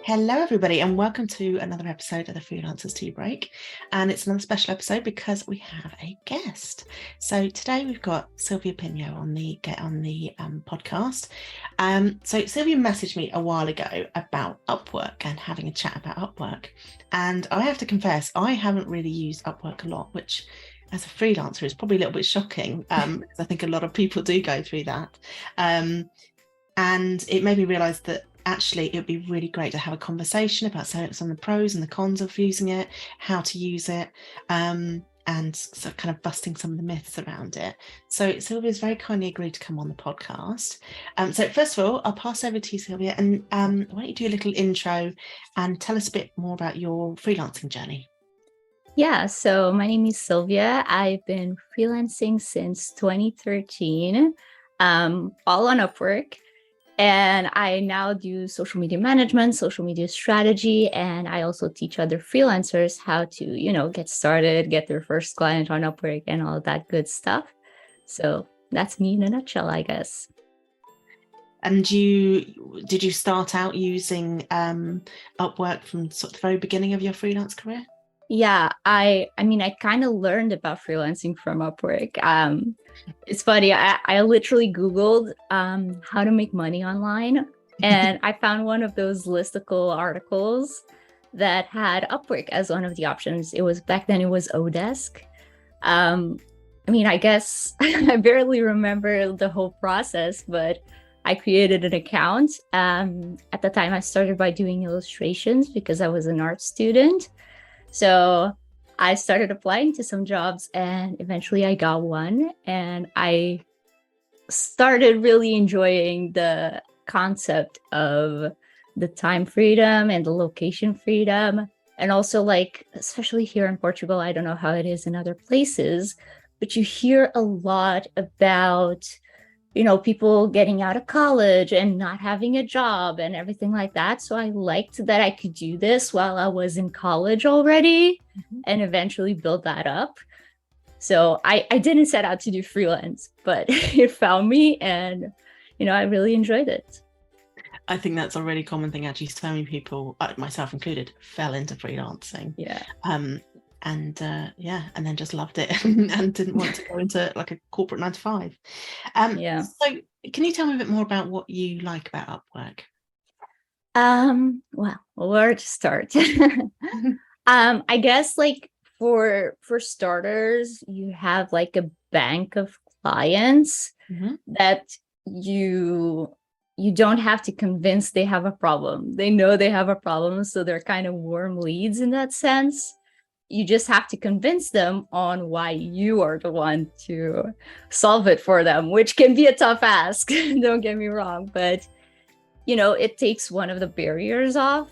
Hello, everybody, and welcome to another episode of the Freelancers Tea Break. And it's another special episode because we have a guest. So today we've got Sílvia Pinho on the podcast. So Sílvia messaged me a while ago about Upwork and having a chat about Upwork. And I have to confess, I haven't really used Upwork a lot, which as a freelancer is probably a little bit shocking because I think a lot of people do go through that. And it made me realise that actually it would be really great to have a conversation about some of the pros and the cons of using it, how to use it, and so kind of busting some of the myths around it. So Sílvia's very kindly agreed to come on the podcast. So first of all, I'll pass over to you, Sílvia, and why don't you do a little intro and tell us a bit more about your freelancing journey? Yeah, so my name is Slvia. I've been freelancing since 2013, all on Upwork. And I now do social media management, social media strategy, and I also teach other freelancers how to, get started, get their first client on Upwork and all that good stuff. So that's me in a nutshell, I guess. And did you start out using Upwork from sort of the very beginning of your freelance career? Yeah, I kind of learned about freelancing from Upwork. It's funny, I literally Googled how to make money online, and I found one of those listicle articles that had Upwork as one of the options. It was back then, it was Odesk. I guess I barely remember the whole process, but I created an account. At the time, I started by doing illustrations because I was an art student. So I started applying to some jobs and eventually I got one, and I started really enjoying the concept of the time freedom and the location freedom. And also, especially here in Portugal, I don't know how it is in other places, but you hear a lot about people getting out of college and not having a job and everything like that. So I liked that I could do this while I was in college already and eventually build that up. So I didn't set out to do freelance, but it found me and, I really enjoyed it. I think that's a really common thing. Actually, so many people, myself included, fell into freelancing. Yeah. And then just loved it and didn't want to go into like a corporate 9 to 5. So can you tell me a bit more about what you like about Upwork? Well, where to start? I guess for starters, you have like a bank of clients that you don't have to convince they have a problem. They know they have a problem, so they're kind of warm leads in that sense. You just have to convince them on why you are the one to solve it for them, which can be a tough ask. Don't get me wrong, but it takes one of the barriers off,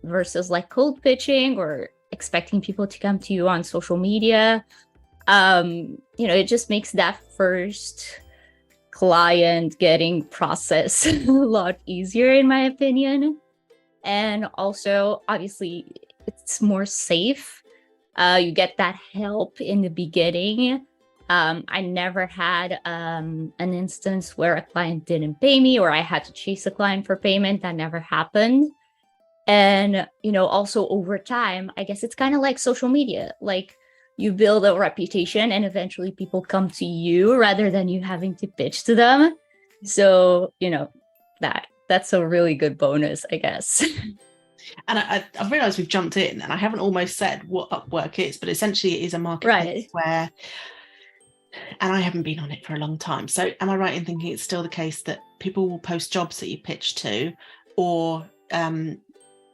versus cold pitching or expecting people to come to you on social media. It just makes that first client getting processed a lot easier, in my opinion. And also, obviously, it's more safe. You get that help in the beginning. I never had an instance where a client didn't pay me or I had to chase a client for payment. That never happened. And, also over time, I guess it's kind of like social media. You build a reputation and eventually people come to you rather than you having to pitch to them. So, that's a really good bonus, I guess. And I've realised we've jumped in and I haven't almost said what Upwork is, but essentially it is a marketplace where, and I haven't been on it for a long time. So am I right in thinking it's still the case that people will post jobs that you pitch to, or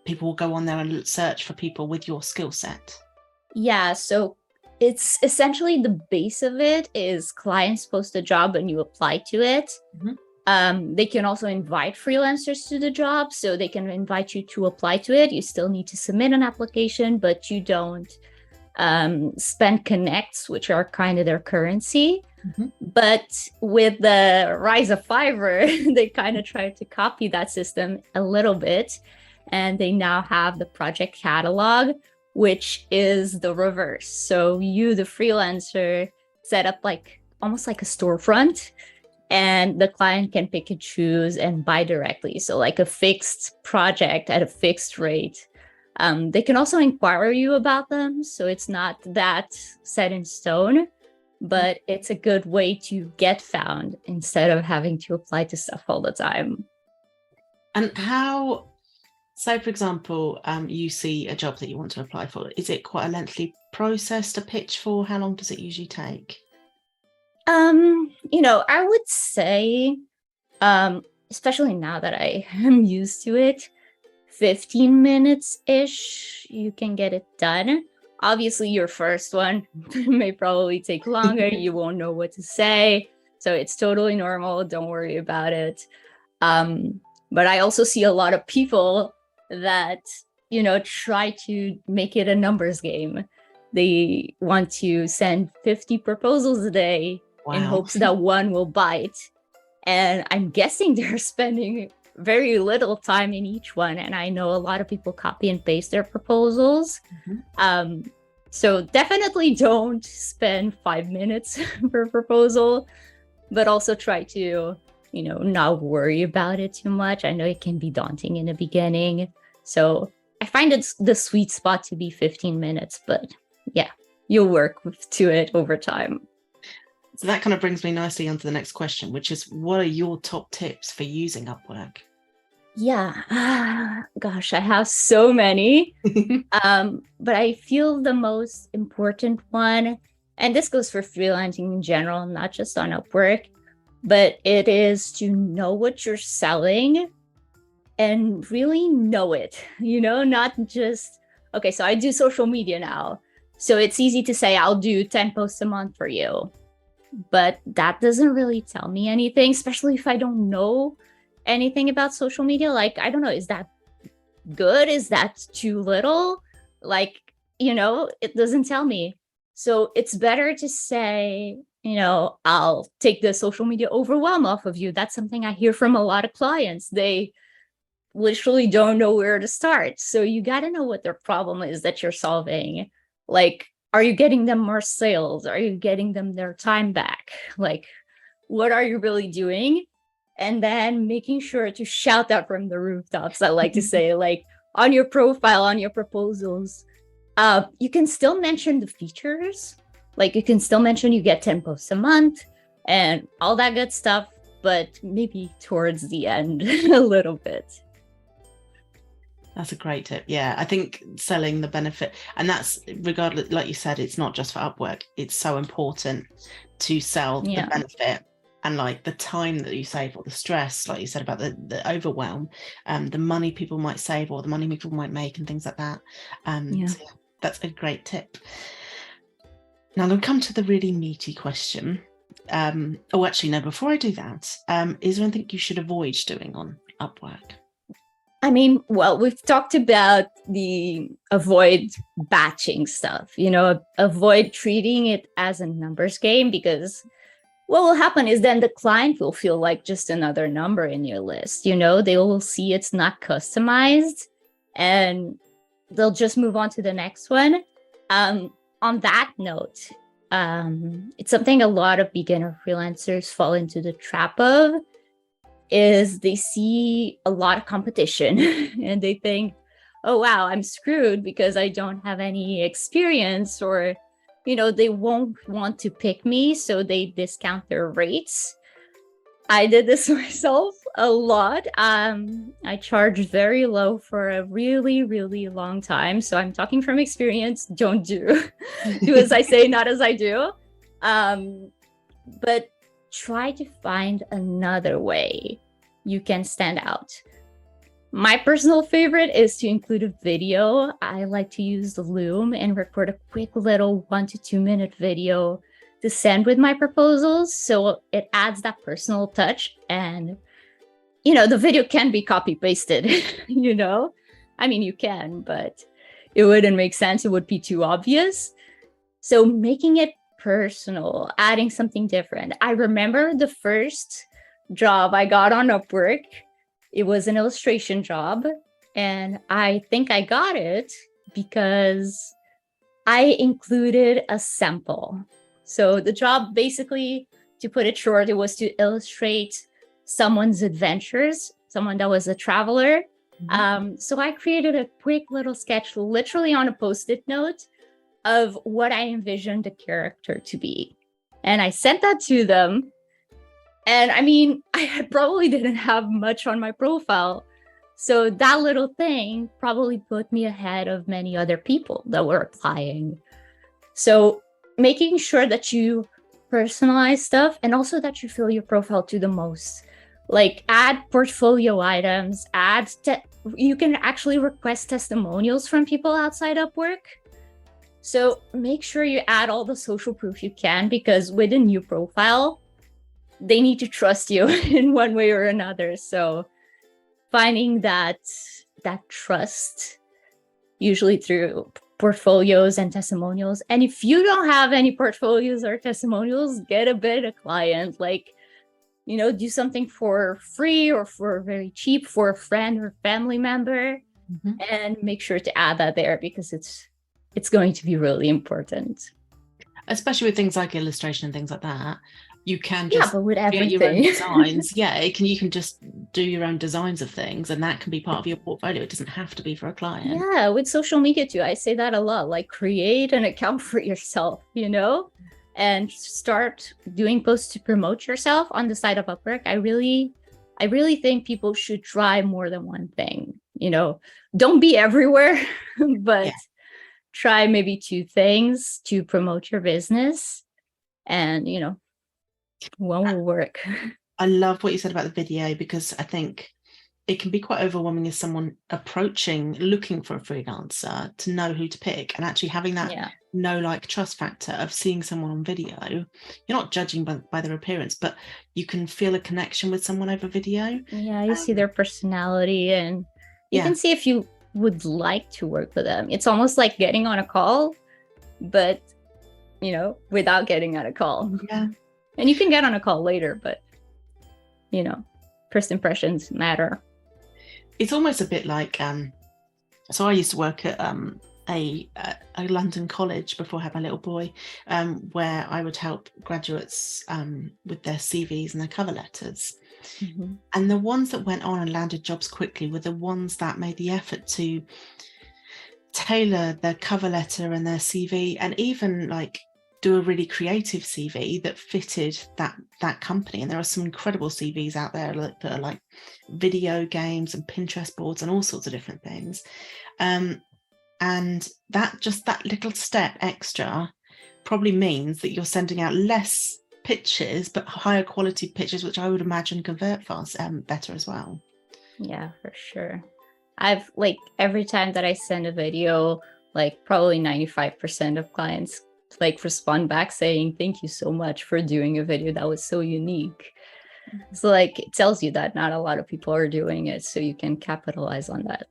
people will go on there and search for people with your skill set? Yeah, so it's essentially the base of it is clients post a job and you apply to it. They can also invite freelancers to the job, so they can invite you to apply to it. You still need to submit an application, but you don't spend connects, which are kind of their currency. But with the rise of Fiverr, they kind of tried to copy that system a little bit. And they now have the project catalog, which is the reverse. So you, the freelancer, set up almost like a storefront. and the client can pick and choose and buy directly. So like a fixed project at a fixed rate. They can also inquire you about them. So it's not that set in stone, but it's a good way to get found instead of having to apply to stuff all the time. And how, so for example, you see a job that you want to apply for. Is it quite a lengthy process to pitch for? How long does it usually take? I would say, especially now that I am used to it, 15 minutes-ish, you can get it done. Obviously, your first one may probably take longer. You won't know what to say. So it's totally normal. Don't worry about it. But I also see a lot of people that, try to make it a numbers game. They want to send 50 proposals a day in hopes that one will bite. And I'm guessing they're spending very little time in each one. And I know a lot of people copy and paste their proposals. So definitely don't spend 5 minutes per proposal, but also try to, not worry about it too much. I know it can be daunting in the beginning. So I find it's the sweet spot to be 15 minutes, but yeah, you'll work to it over time. So that kind of brings me nicely onto the next question, which is, what are your top tips for using Upwork? Yeah, gosh, I have so many. But I feel the most important one, and this goes for freelancing in general, not just on Upwork, but it is to know what you're selling and really know it, not just, okay, so I do social media now. So it's easy to say, I'll do 10 posts a month for you. But that doesn't really tell me anything, especially if I don't know anything about social media. Like, I don't know, is that good? Is that too little? Like, it doesn't tell me. So it's better to say, I'll take the social media overwhelm off of you. That's something I hear from a lot of clients. They literally don't know where to start. So you got to know what their problem is that you're solving. Like, are you getting them more sales? Are you getting them their time back? Like, what are you really doing? And then making sure to shout that from the rooftops. I like to say, like, on your profile, on your proposals, you can still mention the features. Like, you can still mention you get 10 posts a month and all that good stuff, but maybe towards the end a little bit. That's a great tip. Yeah, I think selling the benefit, and that's regardless, like you said, it's not just for Upwork. It's so important to sell the benefit and like the time that you save, or the stress, like you said, about the overwhelm, the money people might save or the money people might make and things like that. So yeah, that's a great tip. Now I'm going to come to the really meaty question. Actually, no, before I do that, is there anything you should avoid doing on Upwork? I mean, well, we've talked about the avoid batching stuff, avoid treating it as a numbers game, because what will happen is then the client will feel like just another number in your list. They will see it's not customized and they'll just move on to the next one. On that note, it's something a lot of beginner freelancers fall into the trap of, is they see a lot of competition and they think, oh, wow, I'm screwed because I don't have any experience, or, they won't want to pick me, so they discount their rates. I did this myself a lot. I charged very low for a really, really long time. So I'm talking from experience. Don't do as I say, not as I do. But try to find another way you can stand out. My personal favorite is to include a video. I like to use the Loom and record a quick little 1 to 2 minute video to send with my proposals. So it adds that personal touch. And, the video can be copy pasted, I mean, you can, but it wouldn't make sense. It would be too obvious. So making it personal, adding something different. I remember the first job I got on Upwork. It was an illustration job, and I think I got it because I included a sample. So the job basically to put it short, it was to illustrate someone's adventures, someone that was a traveler. So I created a quick little sketch, literally on a Post-it note, of what I envisioned the character to be. And I sent that to them. And I mean, I probably didn't have much on my profile. So that little thing probably put me ahead of many other people that were applying. So making sure that you personalize stuff, and also that you fill your profile to the most. Like, add portfolio items, you can actually request testimonials from people outside Upwork. So make sure you add all the social proof you can, because with a new profile, they need to trust you in one way or another. So finding that trust, usually through portfolios and testimonials. And if you don't have any portfolios or testimonials, get a bit of client. Like, do something for free or for very cheap for a friend or family member, and make sure to add that there, because it's going to be really important. Especially with things like illustration and things like that. You can just but with everything. Your own designs. You can just do your own designs of things, and that can be part of your portfolio. It doesn't have to be for a client. Yeah, with social media too, I say that a lot. Like, create an account for yourself, and start doing posts to promote yourself on the side of Upwork. I really think people should try more than one thing. Don't be everywhere, but try maybe 2 things to promote your business, and one will work. I love what you said about the video, because I think it can be quite overwhelming as someone looking for a freelancer, to know who to pick, and actually having that trust factor of seeing someone on video. You're not judging by their appearance, but you can feel a connection with someone over video. You see their personality, and you can see if you would like to work with them. It's almost like getting on a call, but without getting on a call. And you can get on a call later, but first impressions matter. It's almost a bit like so I used to work at a London college before I had my little boy, where I would help graduates with their CVs and their cover letters. And the ones that went on and landed jobs quickly were the ones that made the effort to tailor their cover letter and their CV, and even like do a really creative CV that fitted that company. And there are some incredible CVs out there that are like video games and Pinterest boards and all sorts of different things. And that little step extra probably means that you're sending out less pitches, but higher quality pitches, which I would imagine convert fast better as well. Yeah, for sure. I've every time that I send a video, probably 95% of clients respond back saying, thank you so much for doing a video that was so unique. So it tells you that not a lot of people are doing it, so you can capitalize on that.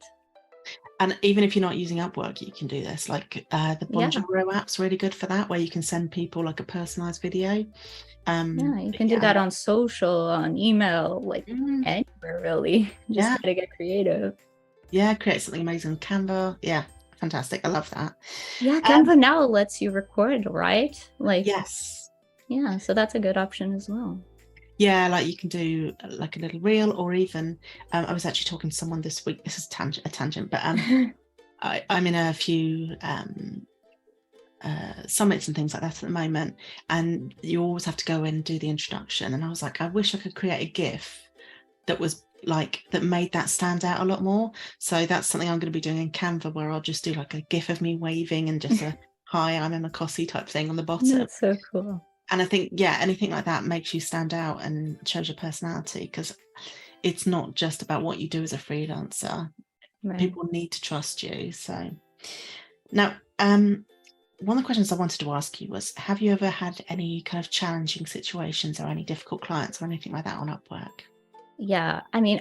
And even if you're not using Upwork, you can do this. The Bonjoro app's really good for that, where you can send people a personalized video. You can do that on social, on email, anywhere really. Just gotta get creative. Create something amazing. Canva, fantastic. I love that. Canva now lets you record, right? Yes. Yeah, so that's a good option as well. You can do a little reel, or even I was actually talking to someone this week. This is a tangent, but I'm in a few summits and things like that at the moment, and you always have to go in and do the introduction. And I was like, I wish I could create a GIF that was that made that stand out a lot more. So that's something I'm going to be doing in Canva, where I'll just do a GIF of me waving and just a hi, I'm Emma Cossey type thing on the bottom. That's so cool. And I think anything like that makes you stand out and shows your personality, because it's not just about what you do as a freelancer. Right. People need to trust you. So now one of the questions I wanted to ask you was, have you ever had any kind of challenging situations or any difficult clients or anything like that on Upwork? Yeah, I mean,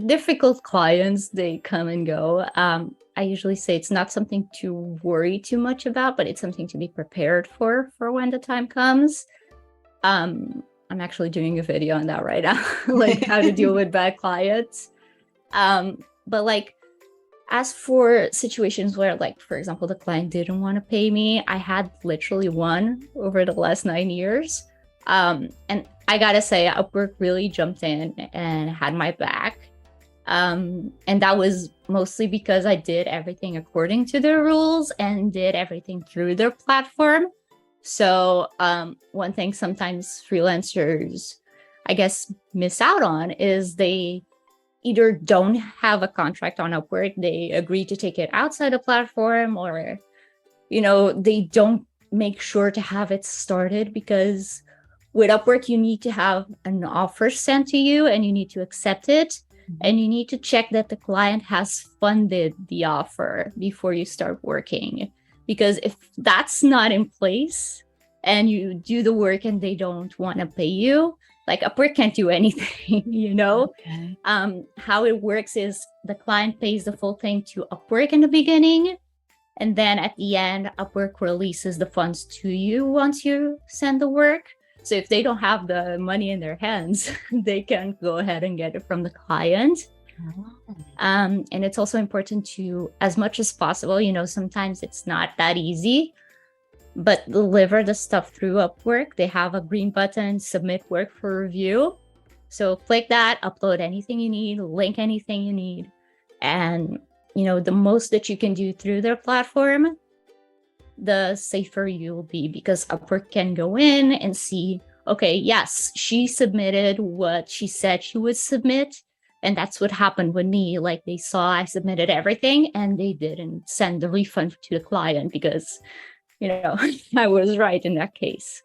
difficult clients, they come and go. I usually say it's not something to worry too much about, but it's something to be prepared for when the time comes. I'm actually doing a video on that right now, how to deal with bad clients. But as for situations where, for example, the client didn't want to pay me, I had literally one over the last 9 years. And I gotta say, Upwork really jumped in and had my back. And that was mostly because I did everything according to their rules and did everything through their platform. So one thing sometimes freelancers, I guess, miss out on is they either don't have a contract on Upwork, they agree to take it outside the platform, or, they don't make sure to have it started, because with Upwork, you need to have an offer sent to you and you need to accept it. And you need to check that the client has funded the offer before you start working. Because if that's not in place and you do the work and they don't want to pay you, like Upwork can't do anything, Okay. How it works is the client pays the full thing to Upwork in the beginning. And then at the end, Upwork releases the funds to you once you send the work. So if they don't have the money in their hands, they can go ahead and get it from the client. Oh. And it's also important to, as much as possible, sometimes it's not that easy, but deliver the stuff through Upwork. They have a green button, submit work for review. So click that, upload anything you need, link anything you need. And, the most that you can do through their platform, the safer you'll be, because Upwork can go in and see, okay, yes, she submitted what she said she would submit. And that's what happened with me. Like, they saw I submitted everything and they didn't send the refund to the client because, I was right in that case.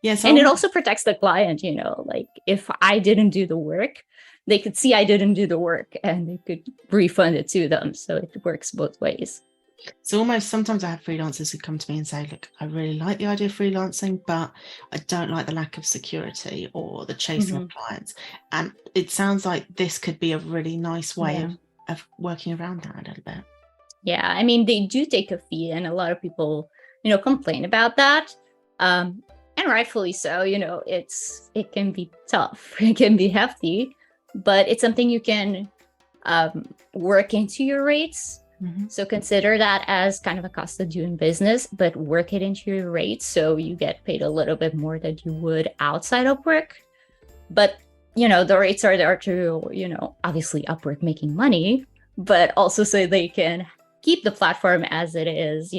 Yes. And it also protects the client, like if I didn't do the work, they could see I didn't do the work and they could refund it to them. So it works both ways. So almost sometimes I have freelancers who come to me and say, look, I really like the idea of freelancing, but I don't like the lack of security or the chasing of clients. And it sounds like this could be a really nice way of working around that a little bit. Yeah, I mean, they do take a fee, and a lot of people, complain about that. And rightfully so, it can be tough, it can be hefty, but it's something you can work into your rates. So consider that as kind of a cost of doing business, but work it into your rates so you get paid a little bit more than you would outside Upwork. But, the rates are there to, obviously Upwork making money, but also so they can keep the platform as it is,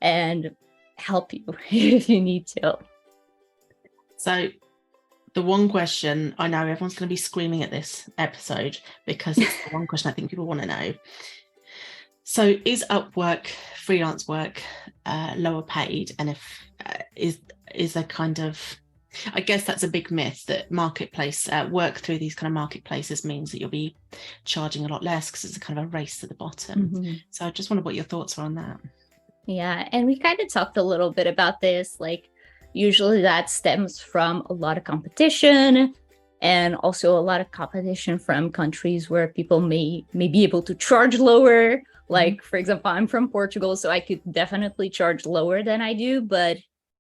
and help you if you need to. So the one question, I know everyone's going to be screaming at this episode because it's the one question I think people want to know. So is Upwork freelance work lower paid? And if is a kind of, I guess that's a big myth, that marketplace work through these kind of marketplaces means that you'll be charging a lot less because it's a kind of a race to the bottom. So I just wonder what your thoughts are on that. Yeah, and we kind of talked a little bit about this. Like, usually that stems from a lot of competition, and also a lot of competition from countries where people may be able to charge lower. Like, for example, I'm from Portugal, so I could definitely charge lower than I do, but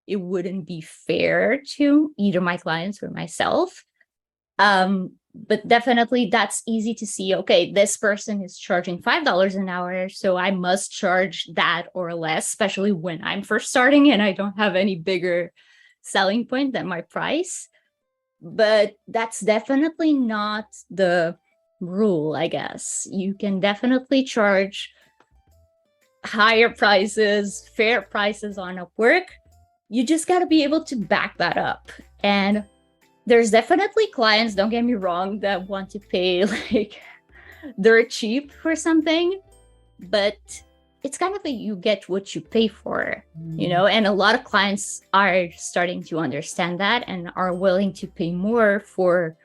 it wouldn't be fair to either my clients or myself. But definitely that's easy to see. Okay, this person is charging $5 an hour, so I must charge that or less, especially when I'm first starting and I don't have any bigger selling point than my price. But that's definitely not the rule, I guess. You can definitely charge higher prices, fair prices on Upwork. You just got to be able to back that up. And there's definitely clients, don't get me wrong, that want to pay like dirt cheap for something, but it's kind of like you get what you pay for, and a lot of clients are starting to understand that and are willing to pay more for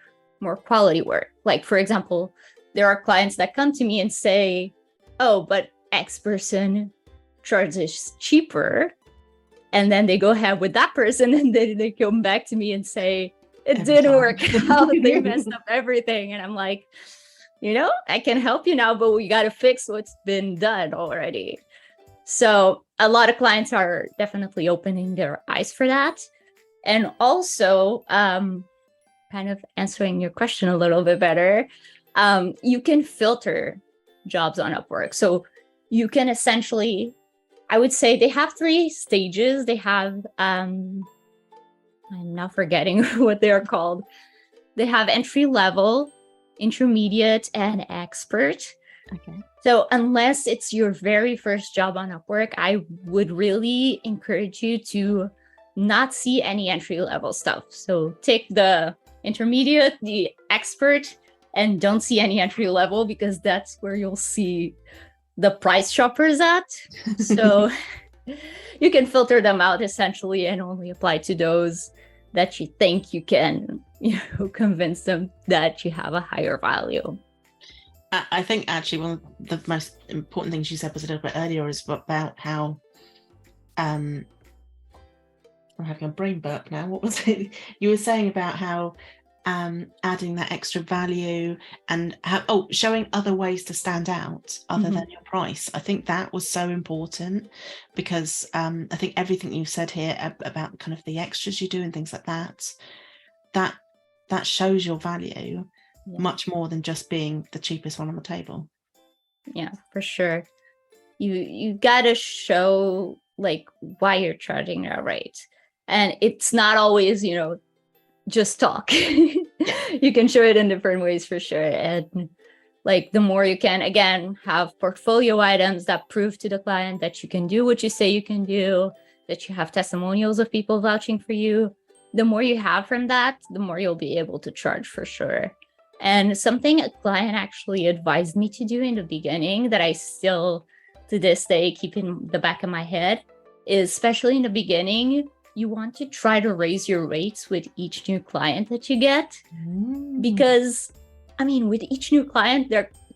more quality work. Like, for example, there are clients that come to me and say, oh, but X person charges cheaper. And then they go ahead with that person and then they come back to me and say, it didn't work out. They messed up everything. And I'm like, I can help you now, but we got to fix what's been done already. So a lot of clients are definitely opening their eyes for that. And also, kind of answering your question a little bit better, you can filter jobs on Upwork. So you can essentially, I would say they have 3 stages. They have I'm now forgetting what they are called. They have entry level, intermediate, and expert. Okay. So unless it's your very first job on Upwork, I would really encourage you to not see any entry level stuff. So take the intermediate, the expert, and don't see any entry level, because that's where you'll see the price shoppers at. So you can filter them out essentially and only apply to those that you think you can, convince them that you have a higher value. I think actually one of the most important things you said was a little bit earlier is about how I'm having a brain burp now. What was it you were saying about how adding that extra value and showing other ways to stand out other than your price? I think that was so important, because I think everything you said here about kind of the extras you do and things like that shows your value much more than just being the cheapest one on the table. Yeah, for sure. You gotta show like why you're charging that rate, and it's not always just talk. You can show it in different ways for sure. And like the more you can, again, have portfolio items that prove to the client that you can do what you say you can do, that you have testimonials of people vouching for you, the more you have from that, the more you'll be able to charge for sure. And something a client actually advised me to do in the beginning that I still to this day keep in the back of my head is, especially in the beginning, you want to try to raise your rates with each new client that you get. Because, I mean, with each new client,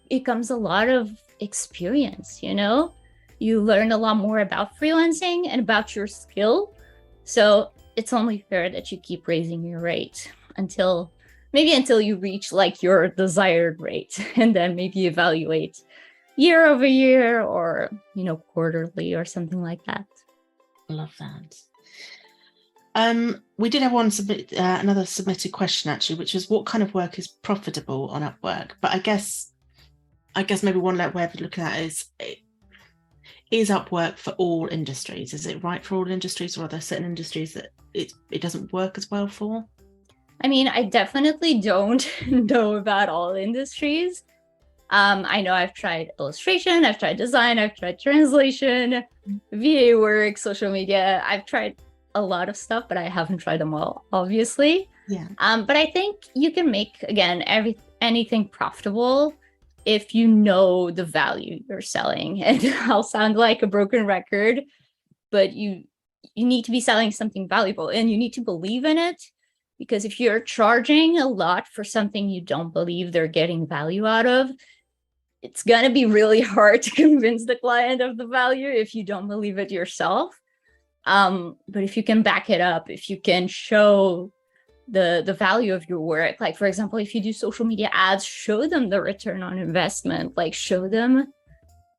it comes a lot of experience, You learn a lot more about freelancing and about your skill. So it's only fair that you keep raising your rate until you reach like your desired rate, and then maybe evaluate year over year or, quarterly or something like that. Love that. We did have another submitted question actually, which is what kind of work is profitable on Upwork? But I guess maybe one way of looking at it is Upwork for all industries? Is it right for all industries, or are there certain industries that it doesn't work as well for? I mean, I definitely don't know about all industries. I know I've tried illustration, I've tried design, I've tried translation, VA work, social media. I've tried a lot of stuff, but I haven't tried them all, obviously. Yeah. But I think you can make, again, anything profitable if you know the value you're selling. And I'll sound like a broken record, but you need to be selling something valuable and you need to believe in it. Because if you're charging a lot for something you don't believe they're getting value out of, it's going to be really hard to convince the client of the value if you don't believe it yourself. But if you can back it up, if you can show the value of your work, like, for example, if you do social media ads, show them the return on investment, like show them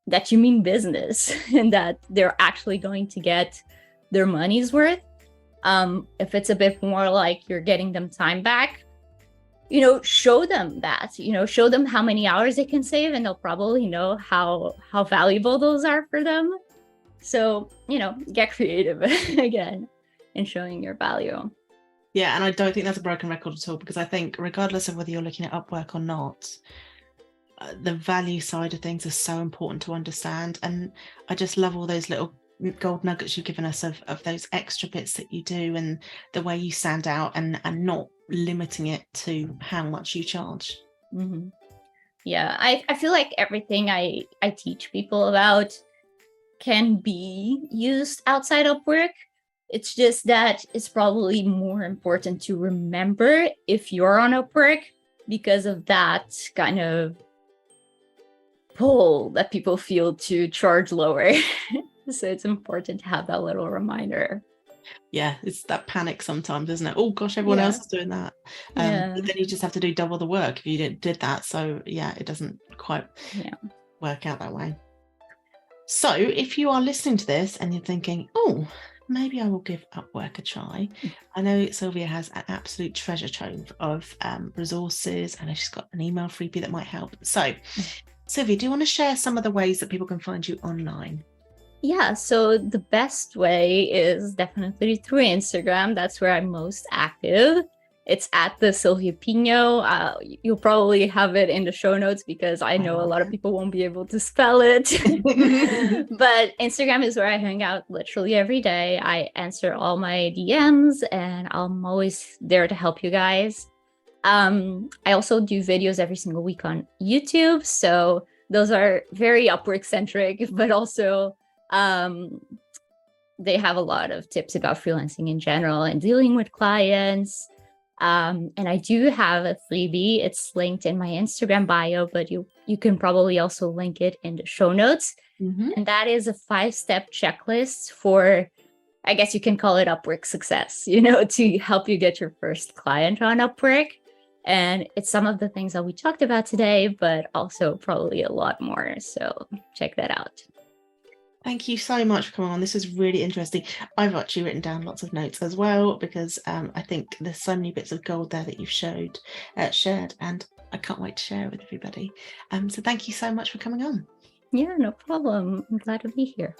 that you mean business and that they're actually going to get their money's worth. If it's a bit more like you're getting them time back, show them that, show them how many hours they can save, and they'll probably know how valuable those are for them. So, get creative again in showing your value. Yeah, and I don't think that's a broken record at all, because I think regardless of whether you're looking at Upwork or not, the value side of things is so important to understand. And I just love all those little gold nuggets you've given us of those extra bits that you do and the way you stand out, and not limiting it to how much you charge. Mm-hmm. Yeah, I feel like everything I teach people about can be used outside Upwork. It's just that it's probably more important to remember if you're on Upwork, because of that kind of pull that people feel to charge lower. So it's important to have that little reminder. Yeah, it's that panic sometimes, isn't it? Oh gosh, everyone else is doing that. But then you just have to do double the work if you did that. So yeah, it doesn't quite work out that way. So if you are listening to this and you're thinking, oh, maybe I will give Upwork a try. I know Sílvia has an absolute treasure trove of resources, and she's got an email freebie that might help. So Sílvia, do you want to share some of the ways that people can find you online? Yeah, so the best way is definitely through Instagram. That's where I'm most active. It's at the Sílvia Pinho. You'll probably have it in the show notes because I know a lot of people won't be able to spell it. But Instagram is where I hang out literally every day. I answer all my DMs and I'm always there to help you guys. I also do videos every single week on YouTube. So those are very Upwork centric, but also they have a lot of tips about freelancing in general and dealing with clients. And I do have a freebie. It's linked in my Instagram bio, but you can probably also link it in the show notes. And that is a 5-step checklist for, I guess you can call it Upwork success, to help you get your first client on Upwork. And it's some of the things that we talked about today, but also probably a lot more. So check that out. Thank you so much for coming on. This is really interesting. I've actually written down lots of notes as well, because I think there's so many bits of gold there that you've shared, and I can't wait to share it with everybody. So thank you so much for coming on. Yeah, no problem. I'm glad to be here.